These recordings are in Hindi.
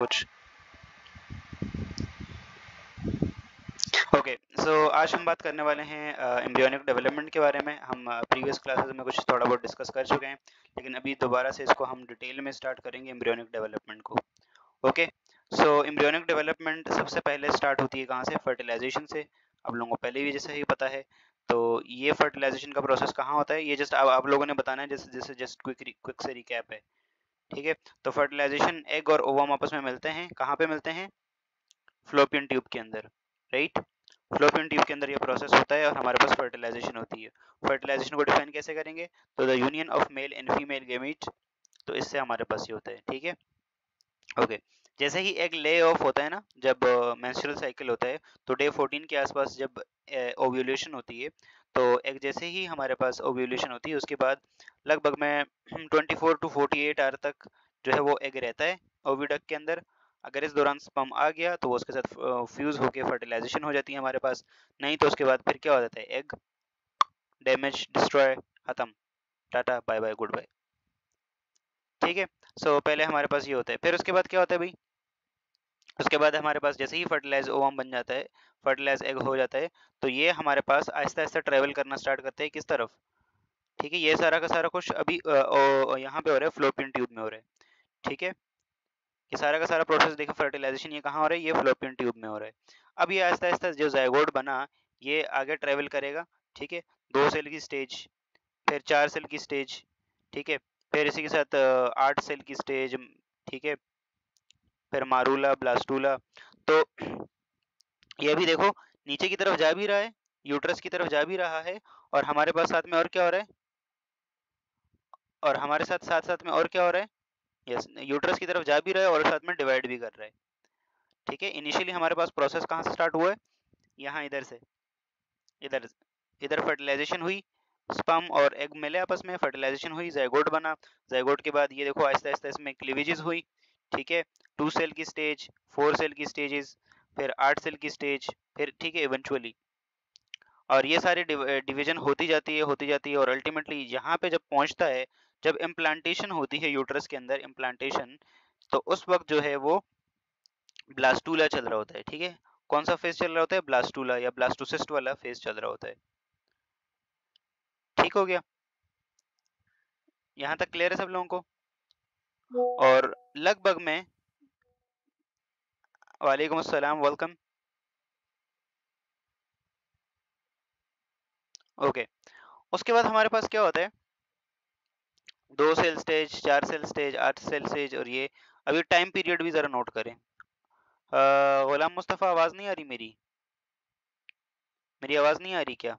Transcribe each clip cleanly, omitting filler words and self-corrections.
कुछ। ओके, सो आज हम बात करने वाले हैं एम्ब्रियोनिक डेवलपमेंट के बारे में। हम प्रीवियस क्लासेस में कुछ थोड़ा बहुत डिस्कस कर चुके हैं, लेकिन अभी दोबारा से इसको हम डिटेल में स्टार्ट करेंगे एम्ब्रियोनिक डेवलपमेंट को। ओके, सो एम्ब्रियोनिक डेवलपमेंट सबसे पहले स्टार्ट होती है कहाँ से? फर्टिलाइजेशन से। आप लोगों को पहले भी जैसे ही पता है। तो ये फर्टिलाइजेशन का प्रोसेस कहाँ होता है, ये जस्ट आप लोगों ने बताना है, जैसे जैसे जस्ट क्विक से रिकैप है। ठीक है, तो फर्टिलाइजेशन एग और ओवम आपस में मिलते हैं, कहाँ पे मिलते हैं? फ्लोपियन ट्यूब के अंदर, राइट। फ्लोपियन ट्यूब के अंदर ये प्रोसेस होता है और हमारे पास फर्टिलाइजेशन होती है। फर्टिलाइजेशन को डिफाइन कैसे करेंगे? तो the union of male and female gamete, तो इससे हमारे पास ये होता है। ठीक है, ओके। जैसे ही एग ले ऑफ होता है ना, जब मेंस्ट्रुअल साइकिल होता है, तो डे 14 के आसपास जब ओव्यूलेशन होती है, तो एग जैसे ही हमारे पास ओव्यूलेशन होती है, उसके बाद लगभग में 24 टू 48 आवर तक जो है वो एग रहता है ओविडक्ट के अंदर। अगर इस दौरान स्पर्म आ गया तो वो उसके साथ फ्यूज होके फर्टिलाइजेशन हो जाती है हमारे पास। नहीं तो उसके बाद फिर क्या हो जाता है? एग डैमेज, डिस्ट्रॉय, खत्म, tata bye bye goodbye. ठीक है, सो पहले हमारे पास ये होता है, फिर उसके बाद क्या होता है भाई? उसके बाद हमारे पास जैसे ही फर्टिलाइज ओवम बन जाता है, फर्टिलाइज एग हो जाता है, तो ये हमारे पास आहिस्ता आहिस्ता ट्रेवल करना स्टार्ट करते हैं, किस तरफ? ठीक है, ये सारा का सारा कुछ अभी यहाँ पे हो रहा है, फ्लोपियन ट्यूब में हो रहा है। ठीक है, ये सारा का सारा प्रोसेस देखो, फर्टिलाइजेशन ये कहाँ हो रहा है? ये फ्लोपियन ट्यूब में हो रहा है। अब ये आहिस्ता आहिस्ता जो जायगोट बना, ये आगे ट्रेवल करेगा। ठीक है, 2 सेल की स्टेज, फिर 4 सेल की स्टेज। ठीक है, फिर इसी के साथ 8 सेल की स्टेज। ठीक है, फिर मारूला, ब्लास्टूला। तो ये भी देखो नीचे की तरफ जा भी रहा है, यूट्रस की तरफ जा भी रहा है, और हमारे पास साथ में और क्या हो रहा है? और हमारे साथ साथ साथ में और क्या हो रहा है? यस, यूट्रस की तरफ जा भी रहा है और साथ में डिवाइड भी कर रहा है। ठीक है, इनिशियली हमारे पास प्रोसेस कहाँ से स्टार्ट हुआ है? यहाँ इधर से, इधर इधर फर्टिलाइजेशन हुई, स्पर्म और एग मिले आपस में, फर्टिलाइजेशन हुई, जायगोट बना। जायगोट के बाद ये देखो आहिस्ता आहिस्ता इसमें क्लीवेजेस हुई। ठीक है, 2 सेल की स्टेज, 4 सेल की स्टेजेस, फिर 8 सेल की स्टेज, फिर ठीक है इवेंचुअली। और ये सारी डिवीजन होती जाती है और अल्टीमेटली यहाँ पे जब पहुँचता है, जब इम्प्लांटेशन होती है यूट्रस के अंदर, इम्प्लांटेशन, तो उस वक्त जो है वो ब्लास्टूला चल रहा होता है। ठीक है, कौन सा फेज चल रहा होता है? ब्लास्टूला या ब्लास्टोसिस्ट वाला फेज चल रहा होता है। ठीक हो गया, यहाँ तक क्लियर है सब लोगों को? और लगभग में, वालेकुम अस्सलाम, वेलकम। ओके, उसके बाद हमारे पास क्या होता है? 2 cell stage, 4 cell stage, 8 cell stage, और ये अभी टाइम पीरियड भी जरा नोट करें। गुलाम मुस्तफ़ा, आवाज़ नहीं आ रही मेरी? मेरी आवाज़ नहीं आ रही क्या?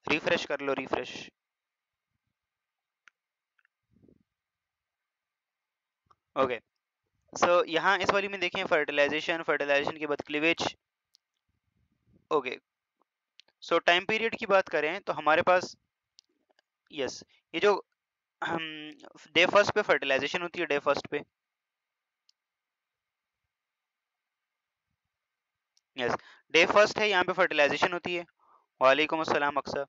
रिफ्रेश कर लो, रिफ्रेश। ओके, सो यहाँ इस वाली में देखें, फर्टिलाइजेशन, फर्टिलाइजेशन के बाद क्लीवेज। ओके, सो टाइम पीरियड की बात करें तो हमारे पास, यस, ये जो हम डे फर्स्ट पे फर्टिलाइजेशन होती है, डे फर्स्ट पे, यस, डे फर्स्ट है, यहाँ पे फर्टिलाइजेशन होती है। वालेकुम अस्सलाम अक्सर।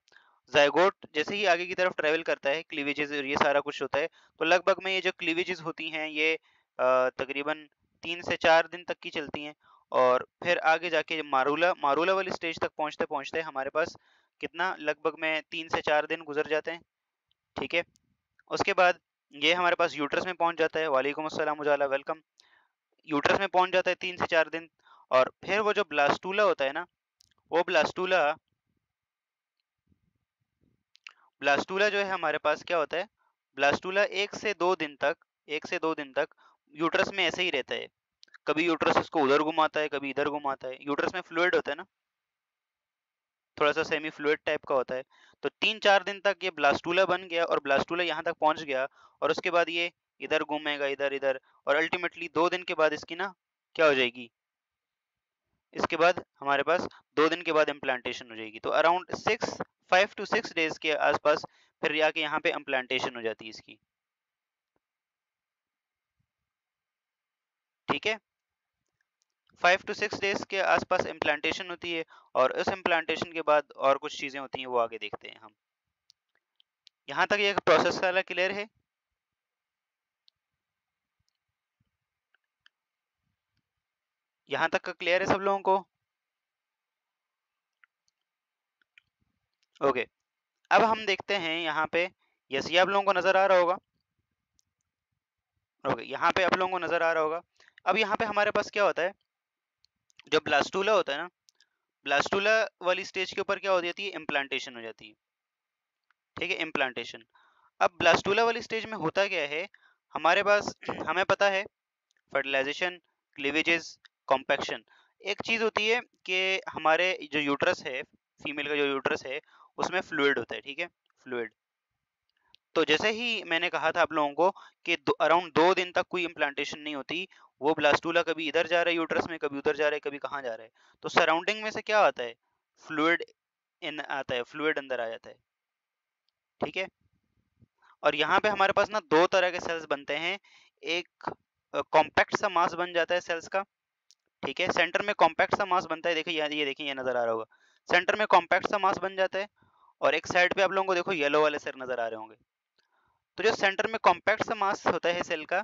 जायगोट जैसे ही आगे की तरफ ट्रेवल करता है, क्लीवेजेस और ये सारा कुछ होता है, तो लगभग में ये जो क्लीवेजेस होती हैं ये तकरीबन 3 से 4 दिन तक की चलती हैं। और फिर आगे जाके मारूला मारूला वाली स्टेज तक पहुंचते पहुंचते हमारे पास कितना, लगभग में 3 से 4 दिन गुजर जाते हैं। ठीक है, उसके बाद ये हमारे पास यूट्रस में पहुंच जाता है। वालेकुम अस्सलाम उजाला, वेलकम। यूट्रस में पहुंच जाता है 3 से 4 दिन, और फिर वो जो ब्लास्टूला होता है ना, वो ब्लास्टूला जो है हमारे पास क्या होता है? ब्लास्टूला 1 से 2 दिन तक यूट्रस में ऐसे ही रहता है। कभी यूट्रस इसको उधर घुमाता है, कभी इधर घुमाता है। यूट्रस में फ्लूइड होता है ना, थोड़ा सा सेमी फ्लूइड टाइप का होता है। तो 3-4 दिन तक ये ब्लास्टूला बन गया और ब्लास्टूला यहाँ तक पहुँच गया, और उसके बाद ये इधर घूमेगा, इधर इधर, और अल्टीमेटली 2 दिन के बाद इसकी ना क्या हो जाएगी? इसके बाद हमारे पास 2 दिन के बाद इम्प्लांटेशन हो जाएगी। तो अराउंड 5 to 6 डेज के आसपास फिर आके यहाँ पे इम्प्लांटेशन हो जाती है इसकी। ठीक है, 5 to 6 डेज के आसपास इम्प्लांटेशन होती है, और उस इम्प्लांटेशन के बाद और कुछ चीज़ें होती हैं, वो आगे देखते हैं हम। यहाँ तक ये प्रोसेस सारा क्लियर है? यहाँ तक का क्लियर है सब लोगों को? ओके, अब हम देखते हैं यहाँ पे, यस ये आप लोगों को नजर आ रहा होगा। ओके, यहाँ पे आप लोगों को नजर आ रहा होगा। अब यहाँ पे हमारे पास क्या होता है, जो ब्लास्टूला होता है ना, ब्लास्टूला वाली स्टेज के ऊपर क्या हो जाती है, इम्प्लांटेशन हो जाती है। ठीक है, इम्प्लांटेशन। अब ब्लास्टूला वाली स्टेज में होता क्या है, हमारे पास हमें पता है फर्टिलाइजेशन, क्लीवेजेस, कॉम्पैक्शन। एक चीज होती है कि हमारे जो यूट्रस है, फीमेल का जो यूट्रस है, उसमें फ्लूइड होता है। ठीक है, फ्लूइड। तो जैसे ही मैंने कहा था आप लोगों को कि अराउंड 2 दिन तक कोई इम्प्लांटेशन नहीं होती, वो ब्लास्टूला कभी इधर जा रहा है यूट्रस में, कभी उधर जा रहा है, कभी कहाँ जा रहा है, तो सराउंडिंग में से क्या आता है, फ्लूइड इन आता है, फ्लूइड अंदर आ जाता है। ठीक है, और यहाँ पे हमारे पास ना दो तरह के सेल्स बनते हैं। एक कॉम्पैक्ट सा मास बन जाता है सेल्स का। ठीक है, सेंटर में कॉम्पैक्ट सा मास बनता है, देखिए ये देखिए, ये नजर आ रहा होगा, सेंटर में कॉम्पैक्ट सा मास बन जाता है, और एक साइड पे आप लोगों को देखो येलो वाले सेल नजर आ रहे होंगे। तो जो सेंटर में कॉम्पैक्ट सा मास होता है सेल का,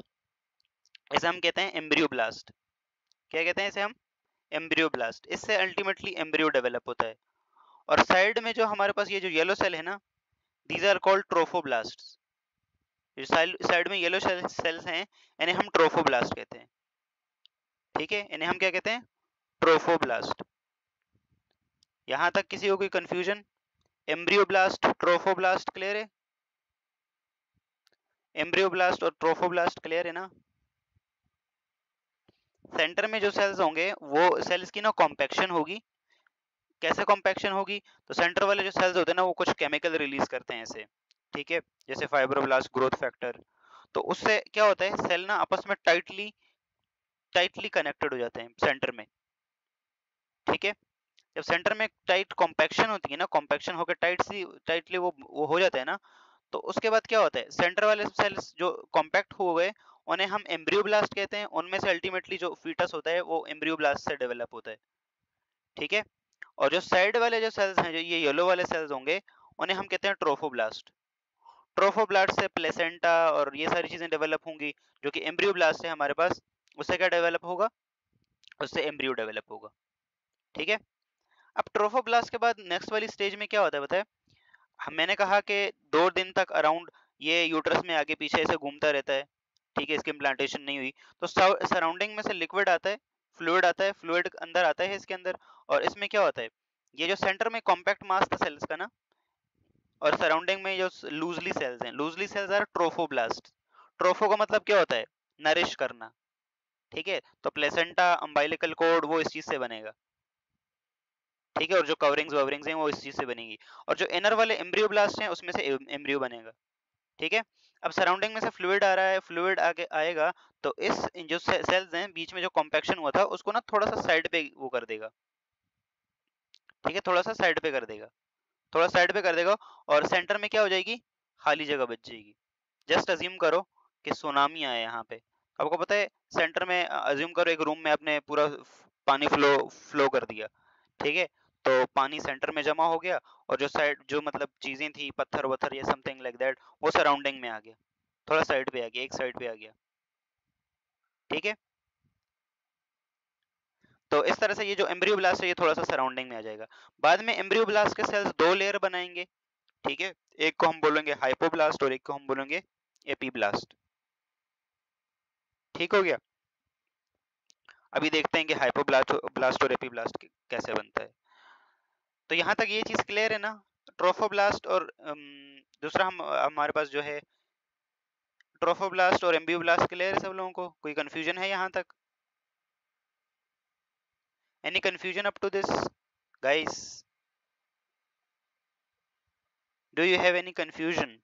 इसे हम कहते हैं एम्ब्रियोब्लास्ट। क्या कहते हैं इसे हम, एम्ब्रियोब्लास्ट। इससे अल्टीमेटली एम्ब्रियो डेवलप होता है। और साइड में जो हमारे पास ये जो येलो सेल है ना, दीज आर कॉल्ड ट्रोफोब्लास्ट। जो साइड में येलो सेल्स हैं, इन्हें हम ट्रोफोब्लास्ट कहते हैं। ठीक है, इन्हें हम क्या कहते हैं, ट्रोफोब्लास्ट। यहां तक किसी को कोई कंफ्यूजन? एम्ब्रियोब्लास्ट, ट्रोफोब्लास्ट क्लियर है? एम्ब्रियोब्लास्ट और ट्रोफोब्लास्ट क्लियर है ना? सेंटर में जो सेल्स होंगे वो सेल्स की ना कॉम्पैक्शन होगी। कैसे कॉम्पैक्शन होगी, तो सेंटर वाले जो सेल्स होते हैं ना, वो कुछ केमिकल रिलीज करते हैं ऐसे। ठीक है, जैसे फाइब्रोब्लास्ट ग्रोथ फैक्टर। तो उससे क्या होता है, सेल ना आपस में टाइटली टाइटली कनेक्टेड हो जाते हैं सेंटर में। ठीक है, जब सेंटर में टाइट कॉम्पैक्शन होती है ना, कॉम्पैक्शन होकर टाइटली वो हो जाता है ना, तो उसके बाद क्या होता है, सेंटर वाले सेल्स जो कॉम्पैक्ट हो गए, उन्हें हम एम्ब्रियोब्लास्ट कहते हैं। उनमें से अल्टीमेटली जो फीटस होता है वो एम्ब्रियोब्लास्ट से डेवलप होता है। ठीक है, और जो साइड वाले जो सेल्स हैं, जो ये येलो वाले सेल्स होंगे, उन्हें हम कहते हैं ट्रोफोब्लास्ट। ट्रोफोब्लास्ट से प्लेसेंटा और ये सारी चीजें डेवलप होंगी, जो कि एम्ब्रियोब्लास्ट है हमारे पास, उससे क्या डेवलप होगा, उससे एम्ब्रियो डेवलप होगा। ठीक है, अब ट्रोफोब्लास्ट के बाद नेक्स्ट वाली स्टेज में क्या होता है बताए, मैंने कहा कि 2 दिन तक अराउंड ये यूट्रस में आगे पीछे ऐसे घूमता रहता है। ठीक है, इसकी इम्प्लांटेशन नहीं हुई, तो सराउंडिंग में से लिक्विड आता है, फ्लूइड आता है, फ्लूइड अंदर आता है इसके अंदर। और इसमें क्या होता है, ये जो सेंटर में कॉम्पैक्ट मास था सेल्स का ना, और सराउंडिंग में जो लूजली सेल्स हैं, loosely sales are trophoblast. Tropho का मतलब क्या होता है, नरिश करना। ठीक है, तो प्लेसेंटा, अम्बाइलिकल कोड, वो इस चीज से बनेगा। ठीक है, और जो कवरिंग्स ववरिंग्स हैं वो इस चीज से बनेगी। और जो इनर वाले एम्ब्रियोब्लास्ट हैं उसमें से एम्ब्रियो बनेगा। ठीक है, अब सराउंडिंग में से फ्लूइड आ रहा है, फ्लूइड आगे आएगा, तो इस जो सेल्स हैं बीच में जो कॉम्पैक्शन हुआ था उसको ना थोड़ा सा साइड पे वो कर देगा। ठीक है, थोड़ा सा साइड पे कर देगा, थोड़ा साइड पे कर देगा, और सेंटर में क्या हो जाएगी, खाली जगह बच जाएगी। जस्ट अज्यूम करो कि सुनामी आया यहाँ पे, आपको पता है सेंटर में, अज्यूम करो एक रूम में आपने पूरा पानी फ्लो कर दिया। ठीक है, तो पानी सेंटर में जमा हो गया, और जो साइड जो मतलब चीजें थी, पत्थर वत्थर या समथिंग लाइक दैट, वो सराउंडिंग में आ गया, थोड़ा साइड पे आ गया, एक साइड पे आ गया। ठीक है, तो इस तरह से ये जो एम्ब्रियोब्लास्ट है ये थोड़ा सा सराउंडिंग में आ जाएगा। बाद में एम्ब्रियोब्लास्ट के सेल्स 2 लेयर बनाएंगे। ठीक है, एक को हम बोलेंगे हाइपोब्लास्ट और एक को हम बोलेंगे एपीब्लास्ट। ठीक हो गया, अभी देखते हैं कि हाइपोब्लास्ट ब्लास्ट और एपीब्लास्ट कैसे बनता है। तो यहाँ तक ये चीज क्लियर है ना, ट्रोफोब्लास्ट और दूसरा हम हमारे पास जो है ट्रोफोब्लास्ट और एम्बियोब्लास्ट क्लियर है सब लोगों को, कोई कंफ्यूजन है यहाँ तक? Any confusion up to this guys? Do you have any confusion?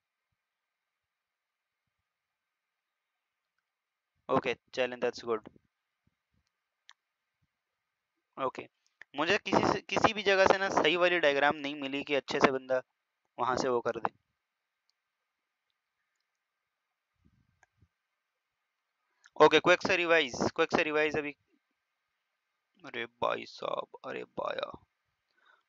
Okay, चलें, दैट्स गुड। ओके, मुझे किसी भी जगह से ना सही वाली डायग्राम नहीं मिली कि अच्छे से बंदा वहां से वो कर दे। ओके, क्विक से रिवाइज अभी। अरे भाई साहब, अरे बाया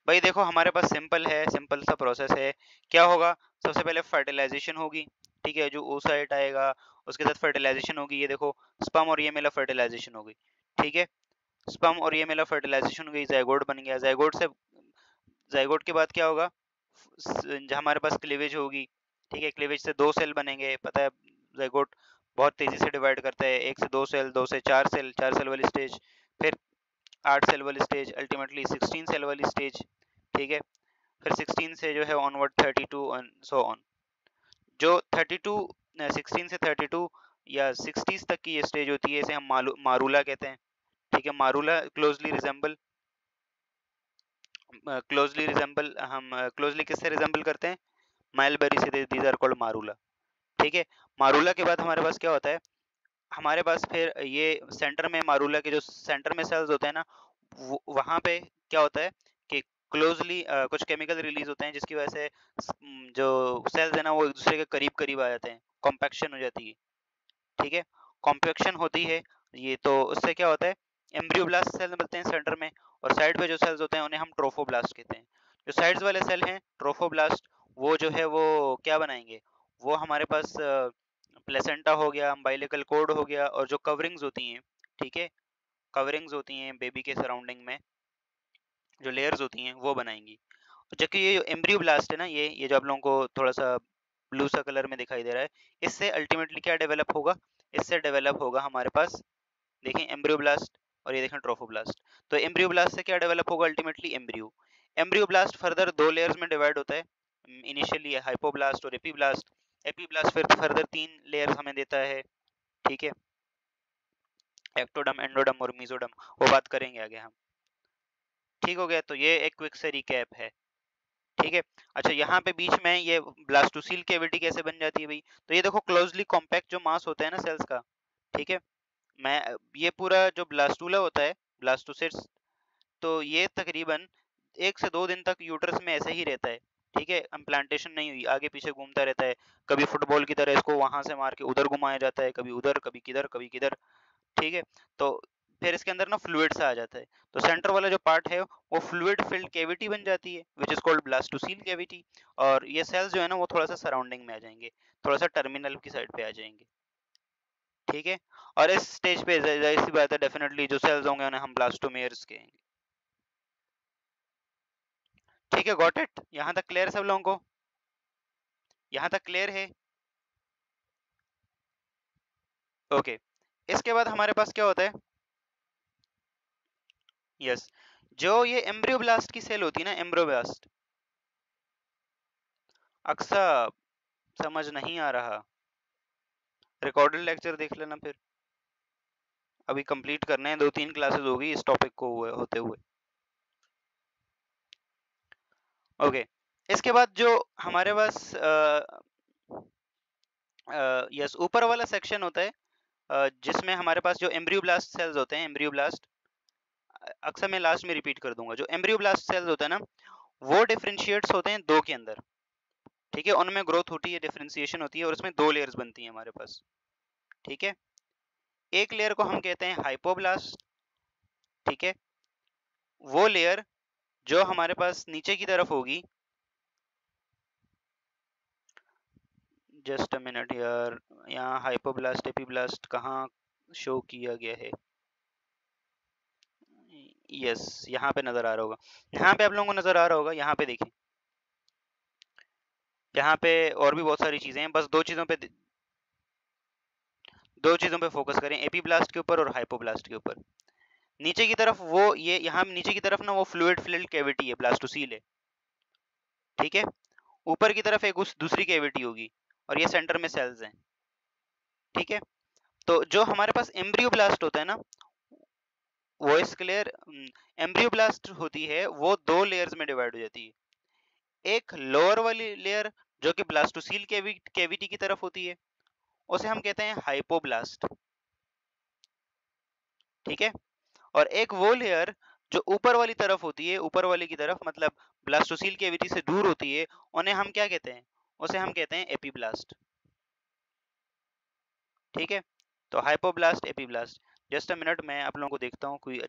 भाई, देखो हमारे पास सिंपल है, सिंपल सा प्रोसेस है। क्या होगा, सबसे पहले फर्टिलाइजेशन होगी। ठीक है, जो oocyte आएगा उसके साथ फर्टिलाइजेशन होगी, ये देखो स्पर्म और ये मिला फर्टिलाइजेशन होगी। ठीक है, स्पर्म और ये मिला, फर्टिलाइजेशन हो गई, जाइगोट बन गया। जाइगोट के बाद क्या होगा, हमारे पास क्लीवेज होगी, ठीक है। क्लीवेज से 2 सेल बनेंगे, पता है जाइगोट बहुत तेजी से डिवाइड करता है, 1 से 2 सेल, 2 से 4 सेल, 4 सेल वाली स्टेज, फिर 8 सेल वाली स्टेज, अल्टीमेटली 16 सेल वाली स्टेज, ठीक है। फिर 16 से जो है ऑनवर्ड 32 एंड सो ऑन। जो 32 16 से 32 या 60s तक की ये स्टेज होती है, इसे हम मारूला कहते हैं, ठीक है। मारूला हम क्लोजली किससे रिजेंबल करते हैं, माइलबेरी से, दीज आर कॉल्ड मारूला, ठीक है। मारूला के बाद हमारे पास क्या होता है, हमारे पास फिर ये सेंटर में, मारूला के जो सेंटर में सेल्स होते हैं ना, वहां पे क्या होता है कि क्लोजली कुछ केमिकल रिलीज होते हैं, जिसकी वजह से जो सेल्स है ना वो एक दूसरे के करीब करीब आ जाते हैं, कॉम्पैक्शन हो जाती है, ठीक है। कॉम्पैक्शन होती है ये, तो उससे क्या होता है, एम्ब्रियोब्लास्ट सेल बनते हैं सेंटर में, और साइड पे जो सेल्स होते हैं उन्हें हम ट्रोफोब्लास्ट कहते हैं। जो साइड्स वाले सेल हैं ट्रोफोब्लास्ट, वो जो है वो क्या बनाएंगे, वो हमारे पास प्लेसेंटा हो गया, अम्बाइलिकल कोड हो गया, और जो कवरिंग्स होती हैं, ठीक है, कवरिंग्स होती हैं बेबी के सराउंडिंग में, जो लेयर्स होती हैं वो बनाएंगी। जबकि ये एम्ब्रियोब्लास्ट है ना, ये जो आप लोगों को थोड़ा सा ब्लू सा कलर में दिखाई दे रहा है, इससे अल्टीमेटली क्या डेवलप होगा, इससे डेवलप होगा हमारे पास, देखें एम्ब्रियोब्लास्ट, और ये देखें ट्रोफोब्लास्ट। तो एम्ब्रियोब्लास्ट से क्या डेवलप होगा, ultimately embryo. Embryoblast further 2 layers में डिवाइड होता है, इनिशियली हाइपोब्लास्ट और एपीब्लास्ट। एपीब्लास्ट फिर फर्दर 3 लेयर्स हमें देता है, ठीक है, एक्टोडर्म, एंडोडर्म और मेसोडर्म, वो बात करेंगे आगे हम, ठीक हो गया। तो ये एक क्विक सा रिकैप है, ठीक है। अच्छा, यहाँ पे बीच में ये ब्लास्टोसील कैविटी कैसे बन जाती है भाई, तो ये देखो क्लोजली कॉम्पैक्ट जो मास होता है ना सेल्स का, ठीक है, मैं ये पूरा जो ब्लास्टूला होता है, ब्लास्टोसिट्स, तो ये तकरीबन 1 से 2 दिन तक यूट्रस में ऐसे ही रहता है, ठीक है, इम्प्लांटेशन नहीं हुई, आगे पीछे घूमता रहता है, कभी फुटबॉल की तरह इसको वहां से मार के उधर घुमाया जाता है, कभी उधर, कभी किधर, कभी किधर, ठीक है। तो फिर इसके अंदर ना फ्लूइड सा आ जाता है, तो सेंटर वाला जो पार्ट है वो फ्लूइड फिल्ड कैविटी बन जाती है, which is called blastocoel cavity, और ये सेल्स जो है ना वो थोड़ा सा सराउंडिंग में आ जाएंगे, थोड़ा सा टर्मिनल की साइड पे आ जाएंगे, ठीक है। और इस स्टेज पे जाहिर सी बात है, डेफिनेटली जो सेल्स होंगे उन्हें हम ब्लास्टोमेयर्स कहेंगे, ठीक है। गॉट इट, यहाँ तक क्लियर सब लोगों को, यहाँ तक क्लियर है, ओके। इसके बाद हमारे पास क्या होता है, यस, जो ये एम्ब्रियोब्लास्ट की सेल होती है ना, एम्ब्रियोब्लास्ट, अक्सर समझ नहीं आ रहा, रिकॉर्डेड लेक्चर देख लेना फिर, अभी कंप्लीट करने हैं, 2-3 क्लासेस होगी इस टॉपिक को होते हुए, ओके। इसके बाद जो हमारे पास यस ऊपर वाला सेक्शन होता है, जिसमें हमारे पास जो एम्ब्रियोब्लास्ट सेल्स होते हैं, एम्ब्रियोब्लास्ट, अक्सर मैं लास्ट में रिपीट कर दूंगा, जो एम्ब्रियोब्लास्ट सेल्स होते हैं ना, वो डिफरेंशिएट्स होते हैं 2 के अंदर, ठीक है, उनमें ग्रोथ होती है, डिफरेंशिएशन होती है, और उसमें 2 लेयर्स बनती हैं हमारे पास, ठीक है। एक लेयर को हम कहते हैं हाइपोब्लास्ट, ठीक है, वो लेयर जो हमारे पास नीचे की तरफ होगी, जस्ट अ मिनट यार, यहाँ हाइपोब्लास्ट एपीब्लास्ट कहाँ शो किया गया है, यस यहाँ पे नजर आ रहा होगा, यहाँ पे आप लोगों को नजर आ रहा होगा, यहाँ पे देखिए, यहाँ पे और भी बहुत सारी चीजें हैं, बस 2 चीजों पे फोकस करें, एपीब्लास्ट के ऊपर और हाइपोब्लास्ट के ऊपर। नीचे की तरफ वो ये यहाँ नीचे की तरफ ना वो फ्लूइड फिल्ड कैविटी है, ब्लास्टोसील है, ठीक है। ऊपर की तरफ एक उस दूसरी कैविटी होगी, और ये सेंटर में सेल्स हैं, ठीक है। तो जो हमारे पास एम्ब्रियोब्लास्ट होता है ना, वॉइस क्लियर, एम्ब्रियोब्लास्ट होती है वो 2 लेयर्स में डिवाइड हो जाती है। एक लोअर वाली लेयर जो कि ब्लास्टोसील कैविटी की तरफ होती है, उसे हम कहते हैं हाइपोब्लास्ट, ठीक है। और एक वो लेयर जो ऊपर वाली तरफ होती है, ऊपर वाली की तरफ मतलब ब्लास्टोसील कैविटी से दूर होती है, उन्हें हम क्या कहते हैं, उसे हम कहते हैं एपीब्लास्ट, ठीक है। तो hypoblast, epiblast, just a minute मैं आप लोगों को देखता हूँ कोई